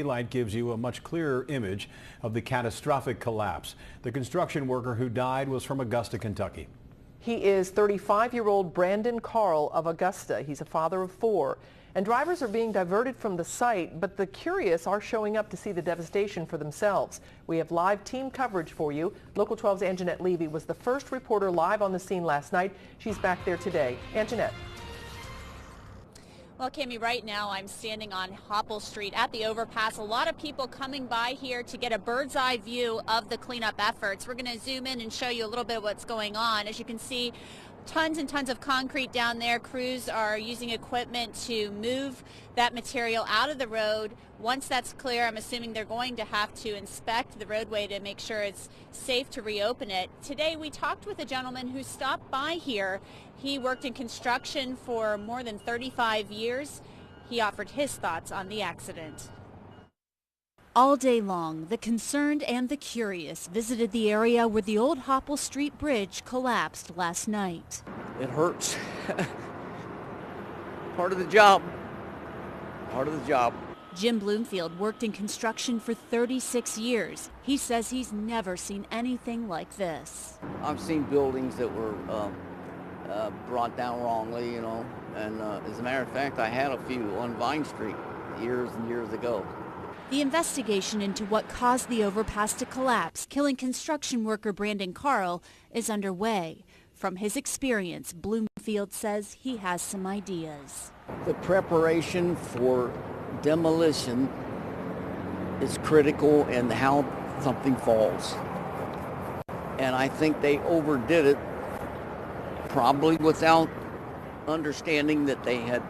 Light gives you a much clearer image of the catastrophic collapse. The construction worker who died was from Augusta, Kentucky. He is 35-year-old Brandon Carl of Augusta. He's a father of 4. And drivers are being diverted from the site, but the curious are showing up to see the devastation for themselves. We have live team coverage for you. Local 12's Angenette Levy was the first reporter live on the scene last night. She's back there today. Angenette. Well, Cami, right now I'm standing on Hopple Street at the overpass. A lot of people coming by here to get a bird's eye view of the cleanup efforts. We're going to zoom in and show you a little bit of what's going on. As you can see, tons and tons of concrete down there. Crews are using equipment to move that material out of the road. Once that's clear, I'm assuming they're going to have to inspect the roadway to make sure it's safe to reopen it. Today we talked with a gentleman who stopped by here. He worked in construction for more than 35 years. He offered his thoughts on the accident. All day long, the concerned and the curious visited the area where the old Hopple Street bridge collapsed last night. It hurts. Part of the job. Part of the job. Jim Bloomfield worked in construction for 36 years. He says he's never seen anything like this. I've seen buildings that were brought down wrongly, you know, and as a matter of fact, I had a few on Vine Street years and years ago. The investigation into what caused the overpass to collapse, killing construction worker Brandon Carl, is underway. From his experience, Bloomfield says he has some ideas. The preparation for demolition is critical in how something falls. And I think they overdid it, probably without understanding that they had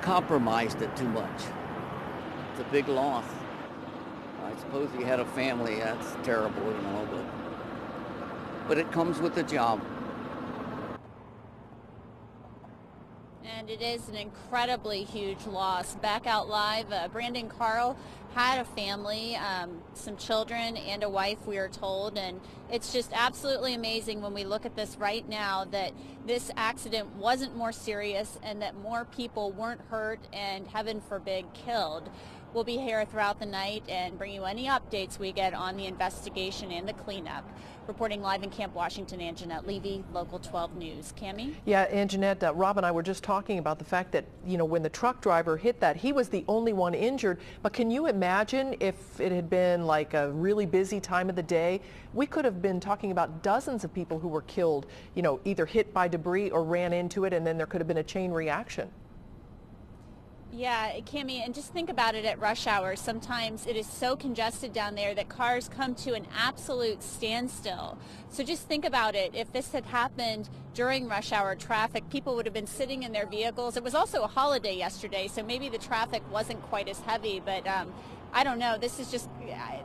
compromised it too much. It's a big loss. I suppose he had a family. That's terrible, you know, but it comes with the job. And it is an incredibly huge loss. Back out live, Brandon Carl had a family, some children and a wife, we are told, and it's just absolutely amazing when we look at this right now that this accident wasn't more serious and that more people weren't hurt and, heaven forbid, killed. We'll be here throughout the night and bring you any updates we get on the investigation and the cleanup. Reporting live in Camp Washington, Angenette Levy, Local 12 News. Cami? Yeah, Angenette, Rob and I were just talking about the fact that, you know, when the truck driver hit that, he was the only one injured. But can you imagine if it had been like a really busy time of the day? We could have been talking about dozens of people who were killed, you know, either hit by debris or ran into it, and then there could have been a chain reaction. Yeah, Cami, and just think about it at rush hour. Sometimes it is so congested down there that cars come to an absolute standstill. So just think about it. If this had happened during rush hour traffic, people would have been sitting in their vehicles. It was also a holiday yesterday, so maybe the traffic wasn't quite as heavy, but I don't know. This is just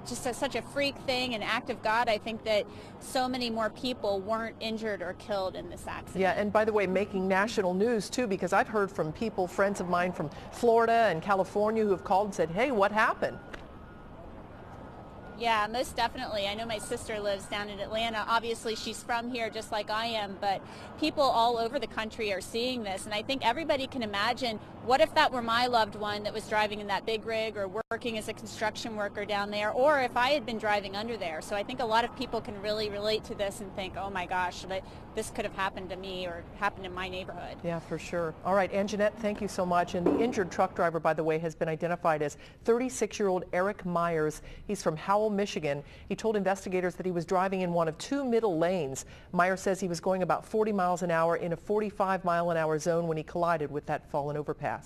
such a freak thing, an act of God. I think that so many more people weren't injured or killed in this accident. Yeah, and by the way, making national news too, because I've heard from people, friends of mine from Florida and California, who have called and said, hey, what happened? Yeah, most definitely. I know my sister lives down in Atlanta. Obviously, she's from here just like I am, but people all over the country are seeing this, and I think everybody can imagine, what if that were my loved one that was driving in that big rig or working as a construction worker down there, or if I had been driving under there. So I think a lot of people can really relate to this and think, oh my gosh, this could have happened to me or happened in my neighborhood. Yeah, for sure. All right, Angenette, thank you so much. And the injured truck driver, by the way, has been identified as 36-year-old Eric Myers. He's from Howell, Michigan. He told investigators that he was driving in one of 2 middle lanes. Myers says he was going about 40 miles an hour in a 45-mile-an-hour zone when he collided with that fallen overpass.